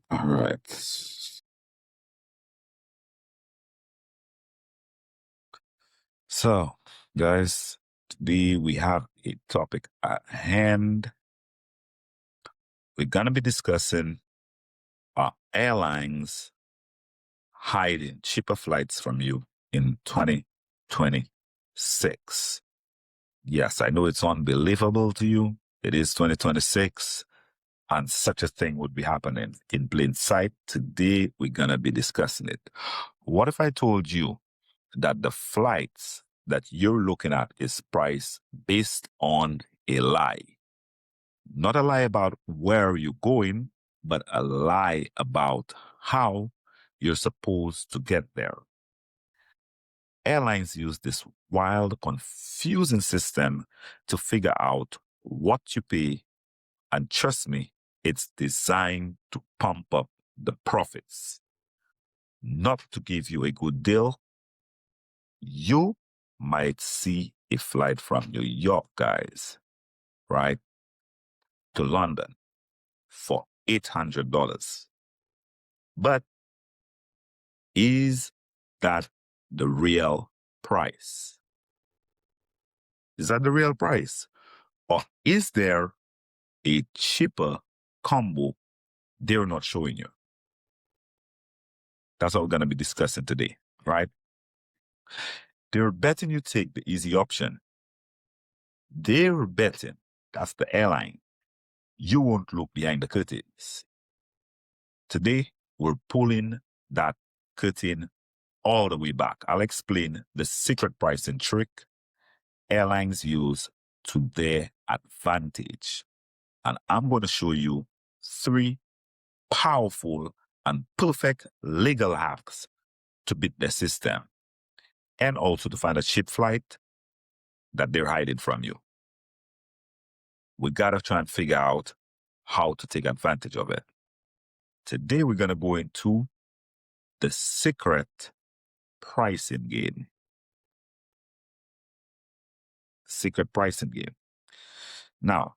All right. So, guys, today we have a topic at hand. We're going to be discussing airlines hiding cheaper flights from you in 2026. Yes, I know it's unbelievable to you. It is 2026, and such a thing would be happening in plain sight. Today, we're going to be discussing it. What if I told you that the flights that you're looking at is priced based on a lie? Not a lie about where you're going, but a lie about how you're supposed to get there. Airlines use this wild, confusing system to figure out what you pay, and trust me, it's designed to pump up the profits, not to give you a good deal. You might see a flight from New York, guys, right, to London for $800. But is that the real price? Is that the real price? Or is there a cheaper combo they're not showing you? That's what we're going to be discussing today, right? They're betting you take the easy option. They're betting, that's the airline, you won't look behind the curtains. Today, we're pulling that curtain all the way back. I'll explain the secret pricing trick airlines use to their advantage. And I'm going to show you 3 powerful and perfect legal hacks to beat the system, and also to find a cheap flight that they're hiding from you. We got to try and figure out how to take advantage of it. Today, we're going to go into the secret pricing game. Secret pricing game. Now,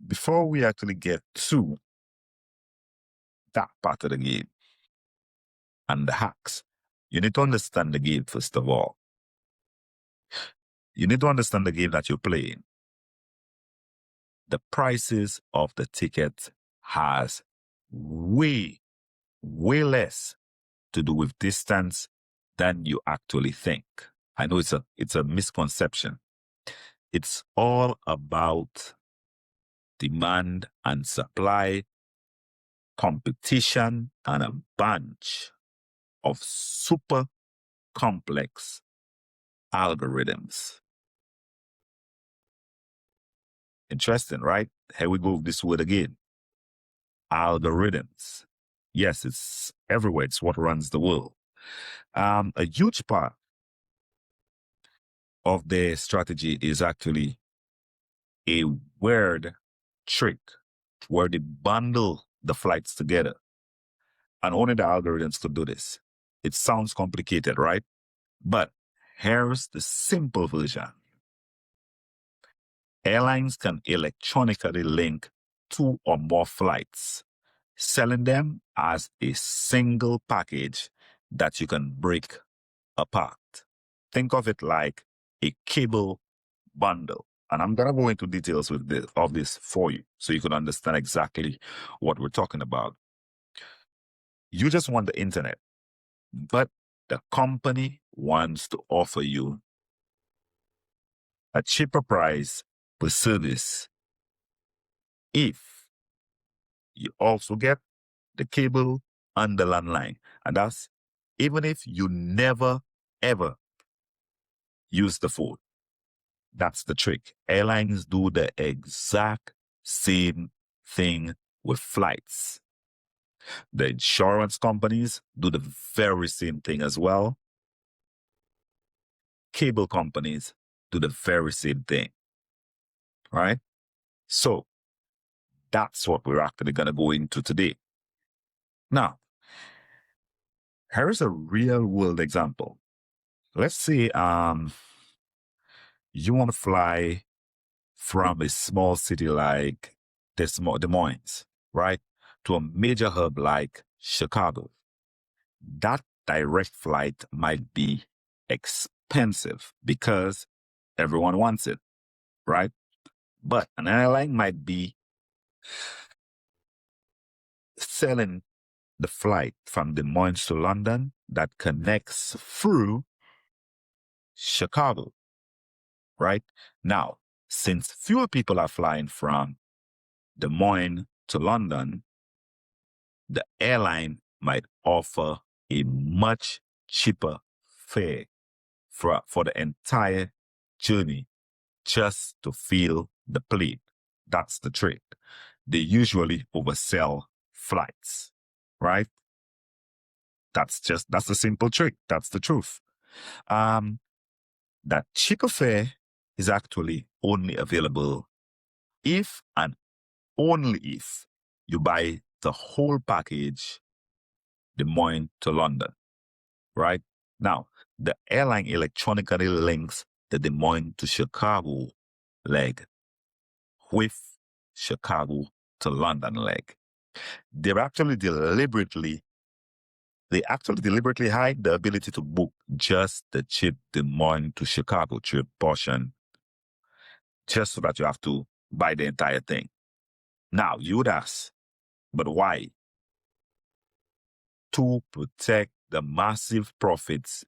before we actually get to that part of the game and the hacks, you need to understand the game first of all. You need to understand the game that you're playing. The prices of the ticket has way less to do with distance than you actually think. I know it's a misconception. It's all about demand and supply, competition, and a bunch of super complex algorithms. Interesting, right? Here we go with this word again. Algorithms. Yes, it's everywhere. It's what runs the world. A huge part of their strategy is actually a weird trick where they bundle the flights together. And only the algorithms could do this. It sounds complicated, right? But here's the simple version. Airlines can electronically link 2 or more flights, selling them as a single package that you can break apart. Think of it like a cable bundle. And I'm going to go into details of this for you so you can understand exactly what we're talking about. You just want the internet, but the company wants to offer you a cheaper price per service if you also get the cable and the landline. And that's even if you never, ever use the phone. That's the trick. Airlines do the exact same thing with flights. The insurance companies do the very same thing as well. Cable companies do the very same thing. Right? So that's what we're actually going to go into today. Now, here's a real world example. Let's say you want to fly from a small city like Des Moines, right, to a major hub like Chicago. That direct flight might be expensive because everyone wants it, right? But an airline might be selling the flight from Des Moines to London that connects through Chicago, right? Now, since fewer people are flying from Des Moines to London, the airline might offer a much cheaper fare for the entire journey just to fill the plane. That's the trick. They usually oversell flights, right? That's the simple trick. That's the truth. That cheaper fare is actually only available if and only if you buy the whole package, Des Moines to London, right? Now, the airline electronically links the Des Moines to Chicago leg with Chicago to London leg. They actually deliberately hide the ability to book just the cheap Des Moines to Chicago trip portion, just so that you have to buy the entire thing. Now, you would ask, but why? To protect the massive profits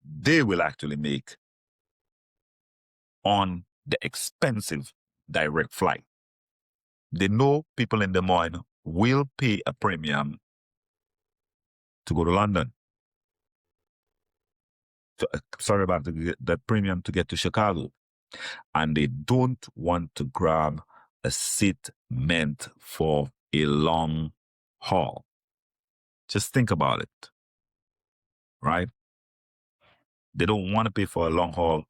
they will actually make on the expensive direct flight. They know people in Des Moines will pay a premium to go to London. Sorry about the premium to get to Chicago. And they don't want to grab a seat meant for a long haul. Just think about it, right? They don't want to pay for a long haul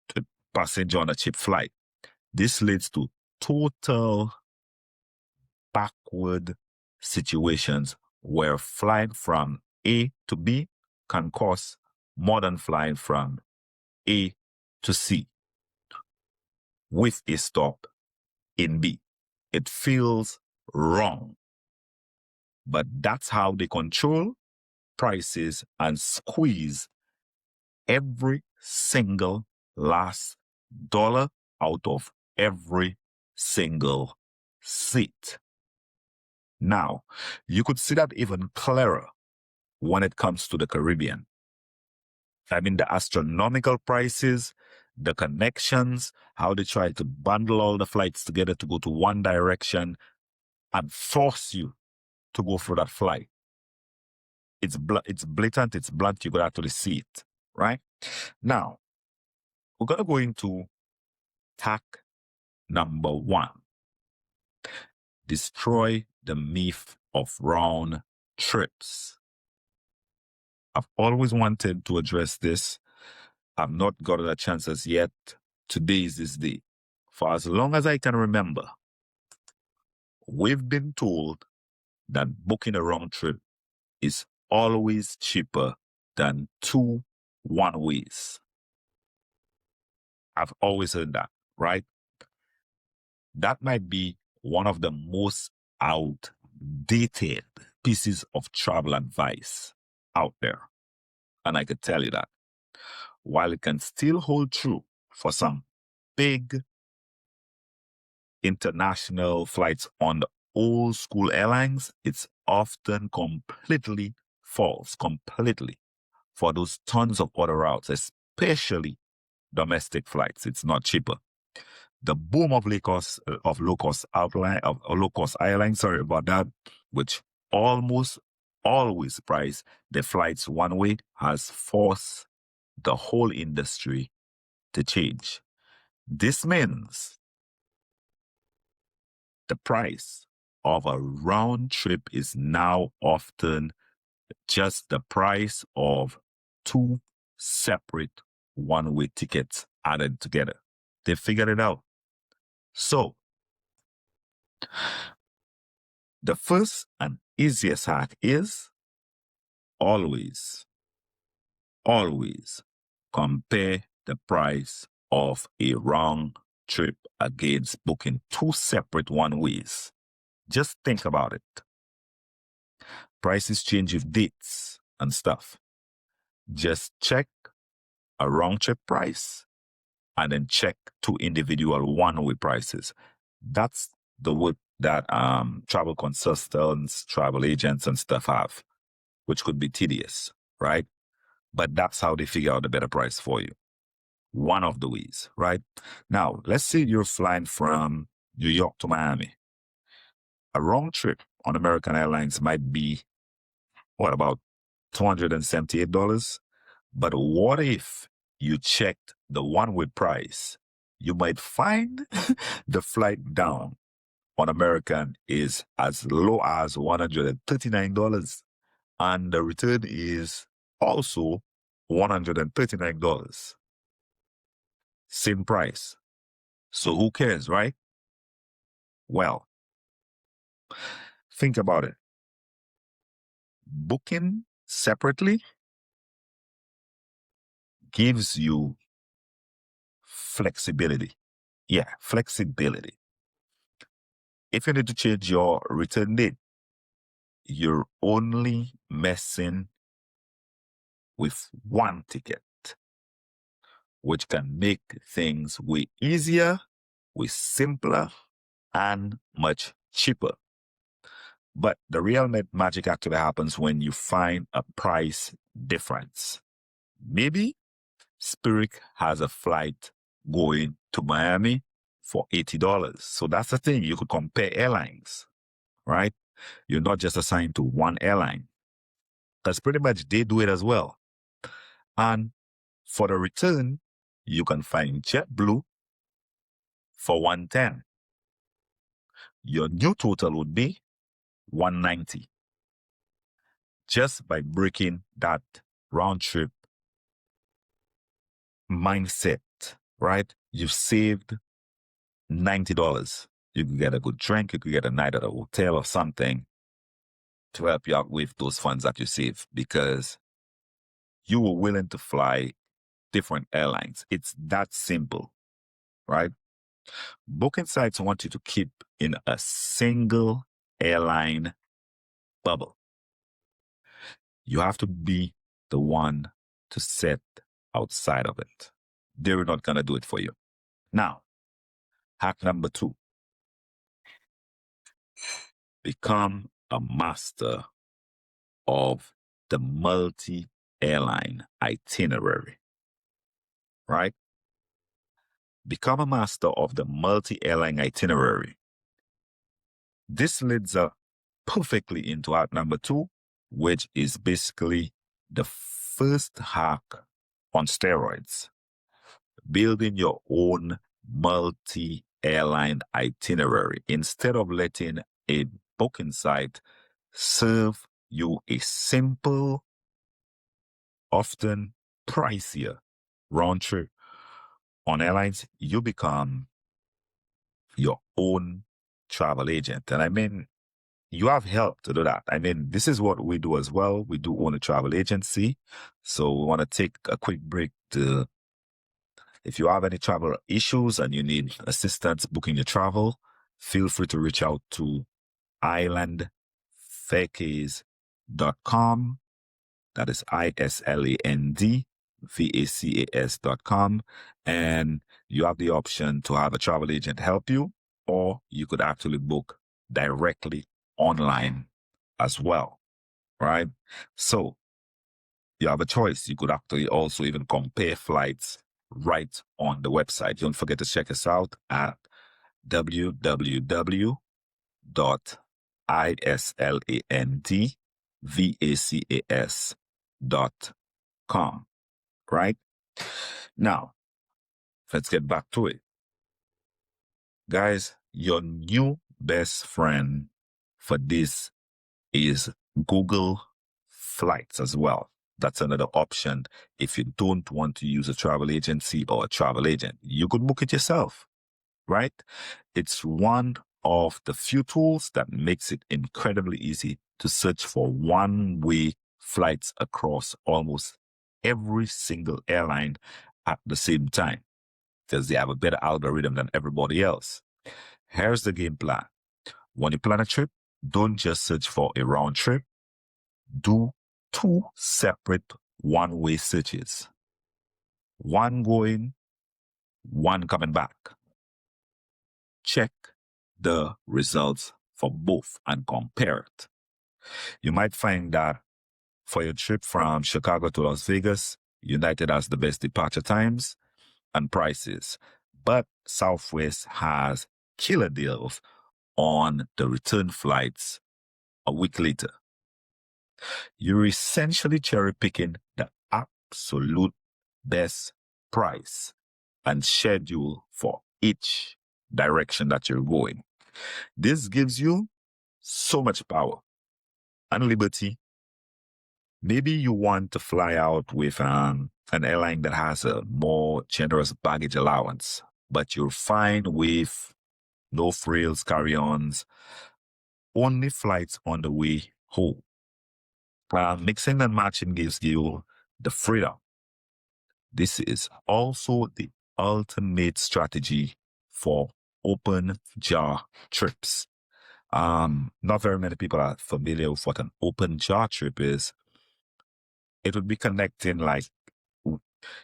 to passenger on a cheap flight. This leads to total backward situations where flying from A to B can cost more than flying from A to C with a stop in B. It feels wrong. But that's how they control prices and squeeze every single last dollar out of every single seat. Now, you could see that even clearer when it comes to the Caribbean. I mean, the astronomical prices, the connections, how they try to bundle all the flights together to go to one direction and force you to go through that flight. It's blatant, it's blunt, you could actually see it, right? Now, we're going to go into tack number 1. Destroy the myth of round trips. I've always wanted to address this. I've not gotten a chance as yet. Today is this day. For as long as I can remember, we've been told that booking a round trip is always cheaper than 2 one-ways. I've always heard that, right? That might be one of the most outdated pieces of travel advice out there. And I could tell you that while it can still hold true for some big international flights on the old school airlines, it's often completely false, completely, for those tons of other routes, especially domestic flights. It's not cheaper. The boom of low-cost airlines, sorry about that, which almost always price the flights one way, has forced the whole industry to change. This means the price of a round trip is now often just the price of 2 separate one-way tickets added together. They figured it out. So, the first and easiest hack is always compare the price of a round trip against booking 2 separate one-ways. Just think about it. Prices change with dates and stuff. Just check a round trip price and then check two individual one-way prices. That's the work that travel consultants, travel agents, and stuff have, which could be tedious, right? But that's how they figure out the better price for you. One of the ways, right? Now, let's say you're flying from New York to Miami. A round trip on American Airlines might be, what, about $278? But what if you checked the one-way price? You might find the flight down on American is as low as $139, and the return is also $139. Same price. So who cares, right? Well, think about it. Booking separately gives you flexibility. Yeah, flexibility. If you need to change your return date, you're only messing with one ticket, which can make things way easier, way simpler, and much cheaper. But the real magic actually happens when you find a price difference. Maybe Spirit has a flight going to Miami for $80. So that's the thing. You could compare airlines, right? You're not just assigned to one airline, because pretty much they do it as well. And for the return, you can find JetBlue for $110. Your new total would be $190. Just by breaking that round trip mindset, right? You've saved $90. You could get a good drink, you could get a night at a hotel or something to help you out with those funds that you save, because you were willing to fly different airlines. It's that simple, right? Booking sites want you to keep in a single airline bubble. You have to be the one to set outside of it. They're not going to do it for you. Now, hack number 2. Become a master of the multi-airline itinerary, right? Become a master of the multi-airline itinerary. This leads up perfectly into hack number 2, which is basically the first hack on steroids. Building your own multi-airline itinerary instead of letting a booking site serve you a simple, often pricier round trip. On airlines, you become your own travel agent. And I mean, you have help to do that. I mean, this is what we do as well. We do own a travel agency. So we want to take a quick break to, if you have any travel issues and you need assistance booking your travel, feel free to reach out to islandvacas.com. That is ISLANDVACAS.com. And you have the option to have a travel agent help you, or you could actually book directly online as well, right? So you have a choice. You could actually also even compare flights right on the website. Don't forget to check us out at www.islandvacas.com, right? Now, let's get back to it. Guys, your new best friend for this is Google Flights as well. That's another option if you don't want to use a travel agency or a travel agent. You could book it yourself, right? It's one of the few tools that makes it incredibly easy to search for one-way flights across almost every single airline at the same time, because they have a better algorithm than everybody else. Here's the game plan. When you plan a trip, don't just search for a round trip. Do 2 separate one-way searches. One going, one coming back. Check the results for both and compare it. You might find that for your trip from Chicago to Las Vegas, United has the best departure times and prices, but Southwest has killer deals on the return flights a week later. You're essentially cherry picking the absolute best price and schedule for each direction that you're going. This gives you so much power and liberty. Maybe you want to fly out with an airline that has a more generous baggage allowance, but you're fine with no frills, carry-ons, only flights on the way home. Mixing and matching gives you the freedom. This is also the ultimate strategy for open jar trips. Not very many people are familiar with what an open jar trip is. It would be connecting, like,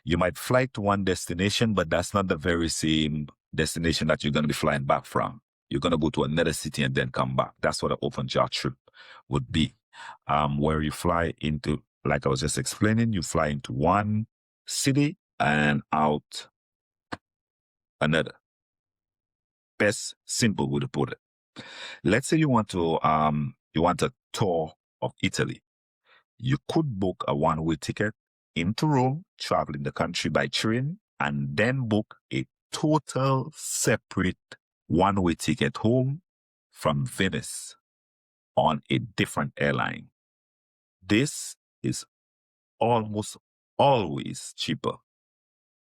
you might fly to one destination, but that's not the very same destination that you're going to be flying back from. You're going to go to another city and then come back. That's what an open jar trip would be. Where you fly into, like I was just explaining, you fly into one city and out another. Best simple way to put it. Let's say you want a tour of Italy. You could book a one-way ticket into Rome, traveling the country by train, and then book a total separate one-way ticket home from Venice on a different airline. This is almost always cheaper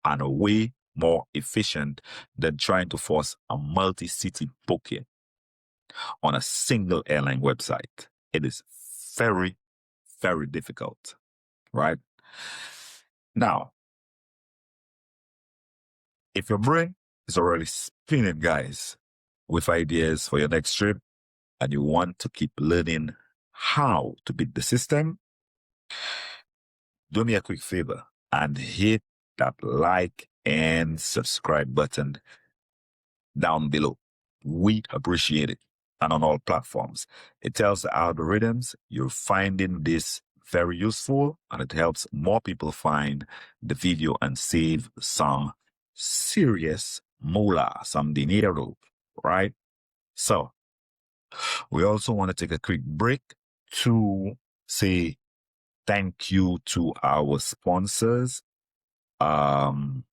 and way more efficient than trying to force a multi-city booking on a single airline website. It is very, very difficult, right? Now, if your brain is already spinning, guys, with ideas for your next trip, and you want to keep learning how to beat the system, do me a quick favor and hit that like and subscribe button down below. We appreciate it. And on all platforms, it tells the algorithms you're finding this very useful, and it helps more people find the video and save some serious moolah, some dinero, right? So we also want to take a quick break to say thank you to our sponsors, Scony.com.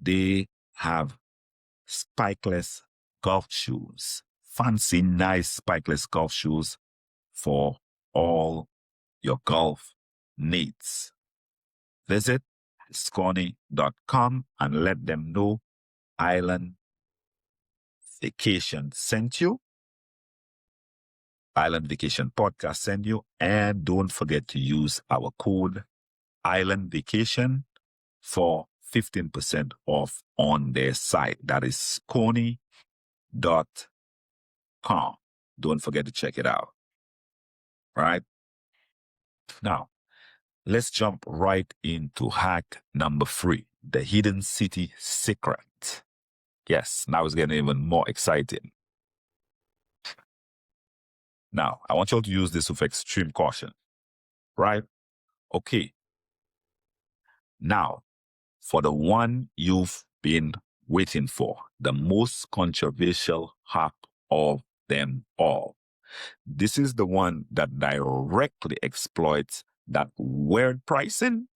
They have spikeless golf shoes, fancy, nice spikeless golf shoes for all your golf needs. Visit Scony.com and let them know Island Vacation sent you. Island Vacation Podcast sent you. And don't forget to use our code Island Vacation for 15% off on their site. That is Scony.com. Don't forget to check it out. Right? Now, let's jump right into hack number 3, the hidden city secret. Yes, now it's getting even more exciting. Now, I want you all to use this with extreme caution. Right? Okay. Now, for the one you've been waiting for, the most controversial hack of them all. This is the one that directly exploits that weird pricing.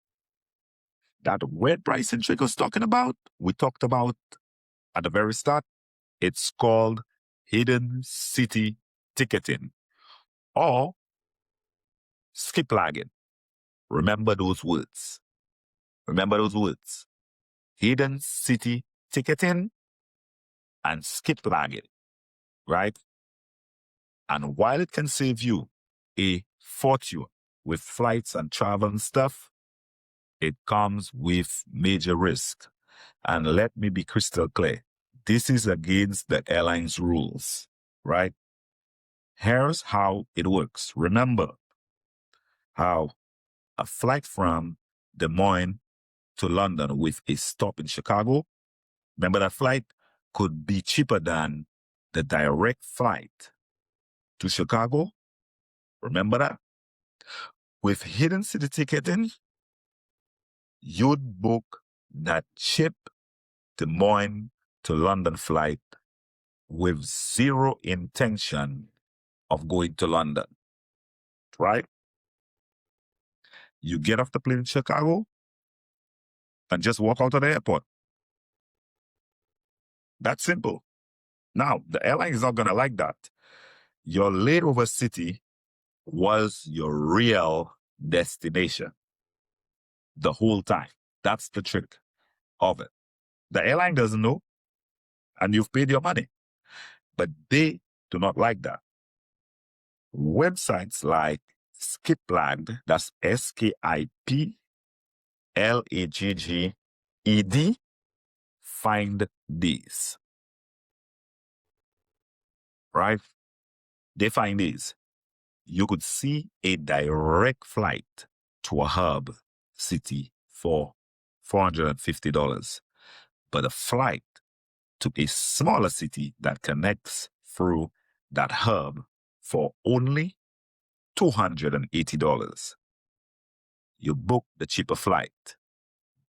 That weird pricing trick I was talking about, we talked about at the very start. It's called hidden city ticketing or skip lagging. Remember those words. Remember those words. Hidden city ticketing and skip lagging, right? And while it can save you a fortune with flights and travel and stuff, it comes with major risk. And let me be crystal clear. This is against the airline's rules, right? Here's how it works. Remember how a flight from Des Moines to London with a stop in Chicago, remember that flight could be cheaper than the direct flight to Chicago. Remember that? With hidden city ticketing, you'd book that cheap Des Moines to London flight with zero intention of going to London, right? You get off the plane in Chicago and just walk out of the airport. That's simple. Now, the airline is not going to like that. Your layover city was your real destination the whole time. That's the trick of it. The airline doesn't know, and you've paid your money, but they do not like that. Websites like Skiplagged, that's Skiplagged, find these, right? They find these. You could see a direct flight to a hub city for $450, but a flight to a smaller city that connects through that hub for only $280. You book the cheaper flight,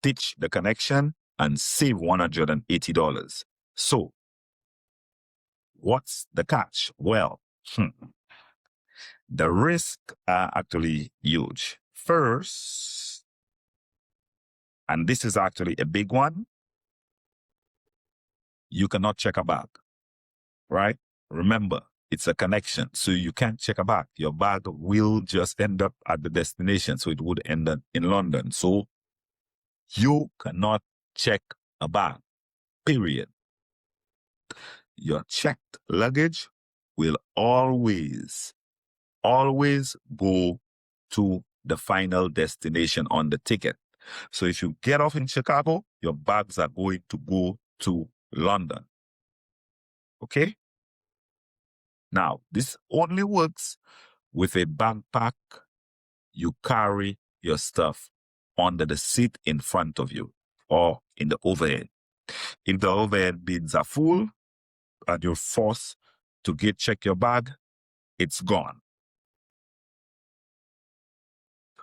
ditch the connection, and save $180. So, what's the catch? Well, the risks are actually huge. First, and this is actually a big one, you cannot check a bag, right? Remember, it's a connection, so you can't check a bag. Your bag will just end up at the destination, so it would end up in London. So you cannot check a bag, period. Your checked luggage will always go to the final destination on the ticket. So if you get off in Chicago, your bags are going to go to London. Okay? Now, this only works with a backpack. You carry your stuff under the seat in front of you or in the overhead. If the overhead bins are full and you're forced to check your bag, it's gone.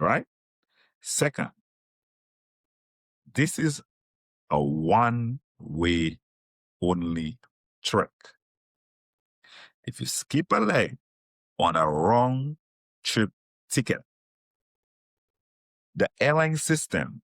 Right? Second, this is a one-way only trick. If you skip a leg on a wrong trip ticket, the airline system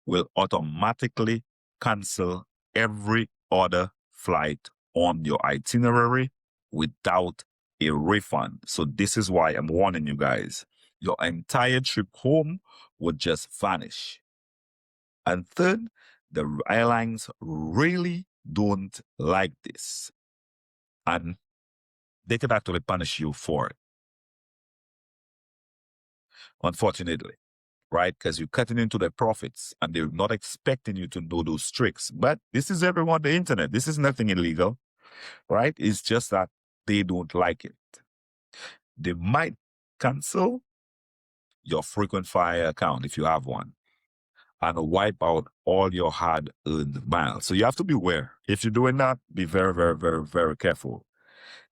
will automatically cancel every other flight on your itinerary without a refund. So this is why I'm warning you guys. Your entire trip home would just vanish. And third, the airlines really don't like this. And they could actually punish you for it. Unfortunately, right? Because you're cutting into their profits and they're not expecting you to know those tricks. But this is everyone on the internet. This is nothing illegal, right? It's just that they don't like it. They might cancel your frequent flyer account if you have one and wipe out all your hard-earned miles. So you have to be aware. If you're doing that, be very, very, very, very careful.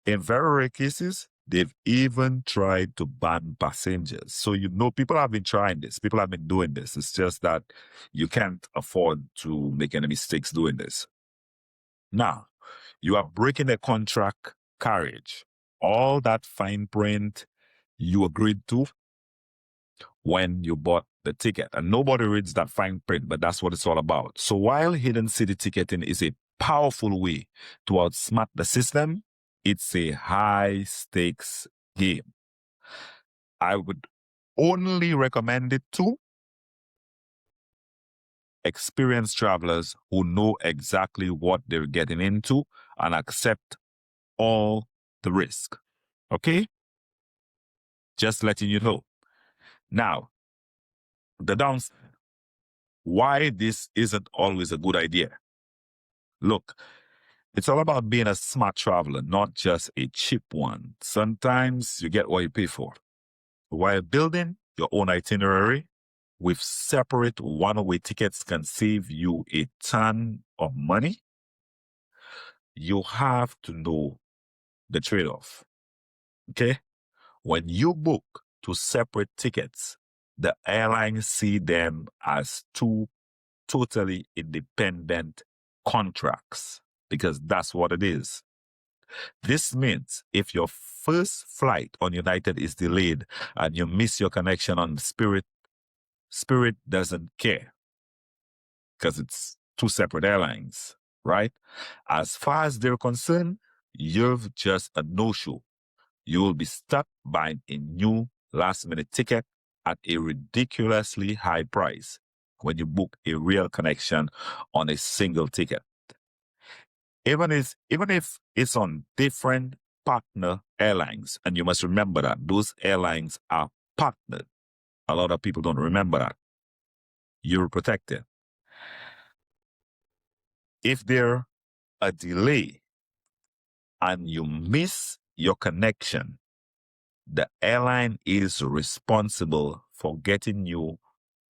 In very rare cases, they've even tried to ban passengers. So, people have been trying this. People have been doing this. It's just that you can't afford to make any mistakes doing this. Now, you are breaking a contract carriage. All that fine print you agreed to when you bought the ticket. And nobody reads that fine print, but that's what it's all about. So while hidden city ticketing is a powerful way to outsmart the system, it's a high-stakes game. I would only recommend it to experienced travelers who know exactly what they're getting into and accept all the risk. Okay? Just letting you know. Now, the downside. why this isn't always a good idea. Look, it's all about being a smart traveler, not just a cheap one. Sometimes you get what you pay for. While building your own itinerary with separate one-way tickets can save you a ton of money, you have to know the trade-off. Okay? When you book two separate tickets, the airlines see them as two totally independent contracts because that's what it is. This means if your first flight on United is delayed and you miss your connection on Spirit, Spirit doesn't care because it's two separate airlines, right? As far as they're concerned, you've just a no-show. You will be stuck buying a new last-minute ticket at a ridiculously high price when you book a real connection on a single ticket. Even if it's on different partner airlines, and you must remember that those airlines are partnered. A lot of people don't remember that. You're protected. If there a delay and you miss your connection, the airline is responsible for getting you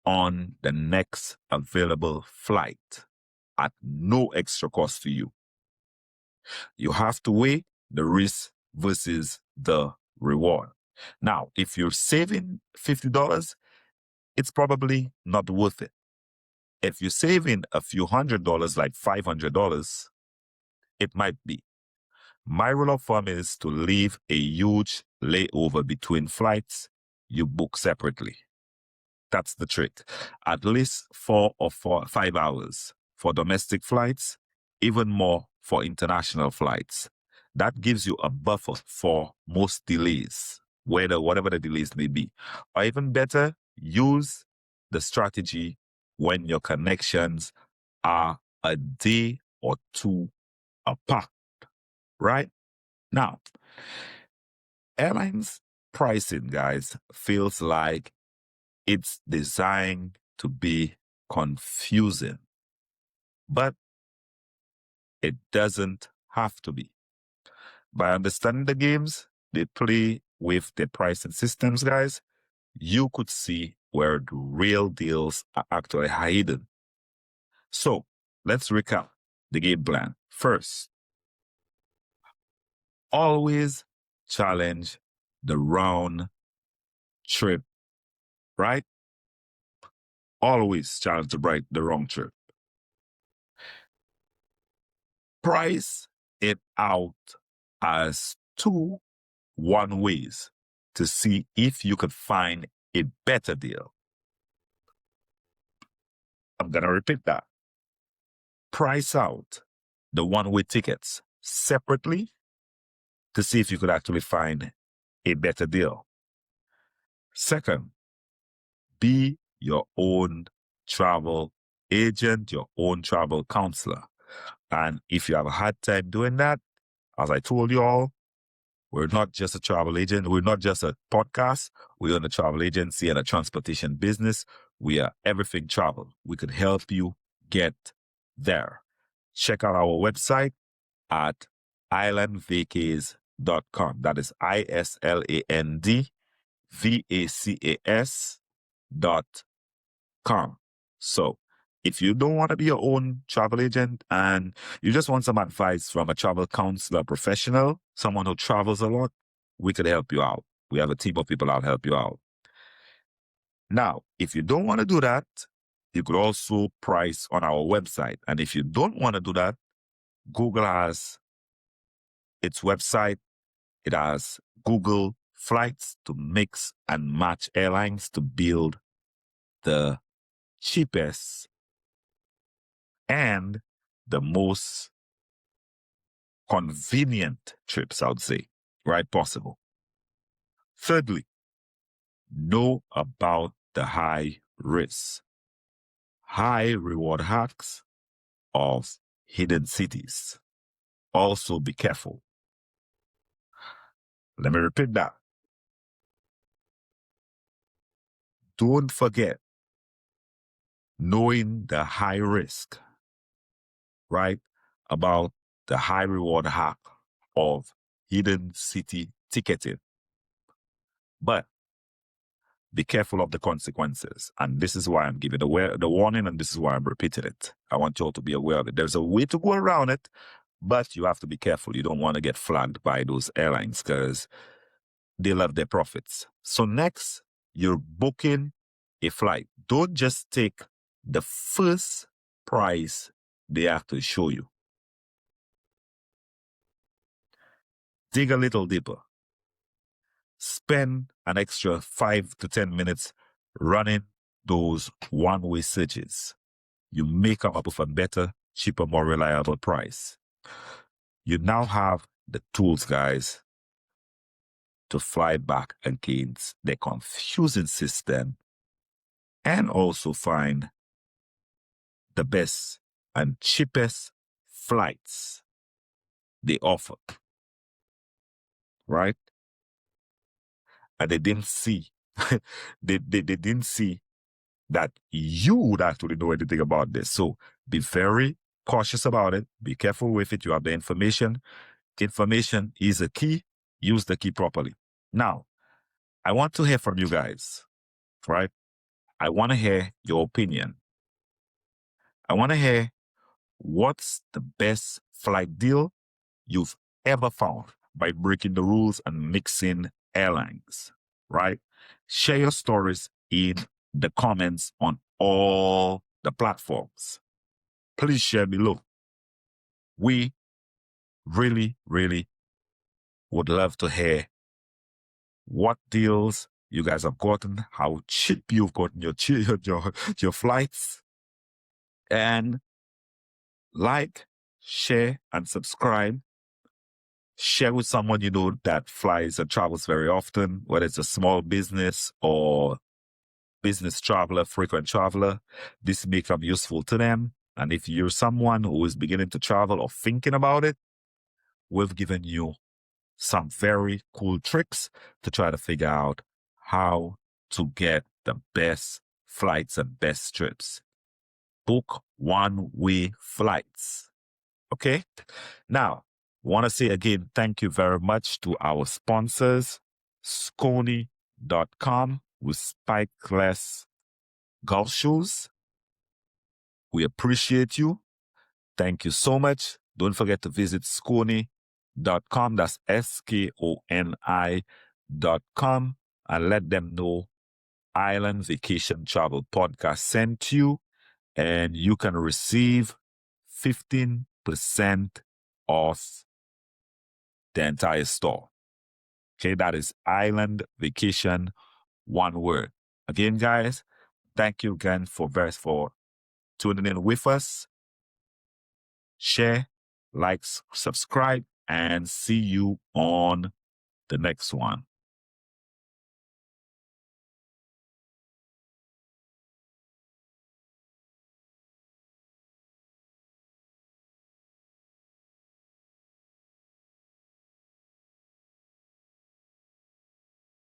on the next available flight at no extra cost to you. You have to weigh the risk versus the reward. Now, if you're saving $50, it's probably not worth it. If you're saving a few $100s, like $500, it might be. My rule of thumb is to leave a huge layover between flights you book separately. That's the trick. At least 5 hours for domestic flights, even more for international flights. That gives you a buffer for most delays, whatever the delays may be. Or even better, use the strategy when your connections are a day or two apart, right? Now, airlines pricing, guys, feels like it's designed to be confusing, but it doesn't have to be. By understanding the games they play with their pricing systems, guys, you could see where the real deals are actually hidden. So let's recap the game plan. First, always challenge the round trip, right? Always challenge the wrong trip. Price it out as two one ways to see if you could find a better deal. I'm going to repeat that. Price out the one-way tickets separately to see if you could actually find a better deal. Second, be your own travel agent, your own travel counselor. And if you have a hard time doing that, as I told you all, we're not just a travel agent. We're not just a podcast. We own a travel agency and a transportation business. We are everything travel. We could help you get there. Check out our website at islandvacays.com. That is islandvacas.com. So if you don't want to be your own travel agent and you just want some advice from a travel counselor professional, someone who travels a lot, we could help you out. We have a team of people that'll help you out. Now, if you don't want to do that, you could also price on our website. And if you don't want to do that, Google has its website. It has Google Flights to mix and match airlines to build the cheapest and the most convenient trips, I would say, right? Possible. Thirdly, know about the high risks, high reward hacks of hidden cities. Also be careful. Let me repeat that. Don't forget knowing the high risk, right, about the high reward hack of hidden city ticketing. But be careful of the consequences. And this is why I'm giving the warning, and this is why I'm repeating it. I want you all to be aware of it. There's a way to go around it, but you have to be careful. You don't want to get flagged by those airlines because they love their profits. So next, you're booking a flight. Don't just take the first price they have to show you. Dig a little deeper. Spend an extra 5 to 10 minutes running those one-way searches. You may come up with a better, cheaper, more reliable price. You now have the tools, guys, to fly back against the confusing system and also find the best and cheapest flights they offer, right? And they didn't see, they didn't see that you would actually know anything about this. So be very cautious about it. Be careful with it. You have the information. Information is a key. Use the key properly. Now, I want to hear from you guys, right? I want to hear your opinion. I want to hear what's the best flight deal you've ever found by breaking the rules and mixing airlines, right? Share your stories in the comments on all the platforms. Please share below. We really, really would love to hear what deals you guys have gotten, how cheap you've gotten your flights, and like, share, and subscribe. Share with someone you know that flies and travels very often, whether it's a small business or business traveler, frequent traveler. This may come useful to them. And if you're someone who is beginning to travel or thinking about it, we've given you some very cool tricks to try to figure out how to get the best flights and best trips. Book one-way flights. Okay? Now, I want to say again, thank you very much to our sponsors, Skony.com with spikeless golf shoes. We appreciate you. Thank you so much. Don't forget to visit Skony.com. That's SKONI.com, and let them know Island Vacation Travel Podcast sent you, and you can receive 15% off the entire store. Okay, that is Island Vacation, one word. Again, guys, thank you again for tuning in with us. Share, like, subscribe, and see you on the next one.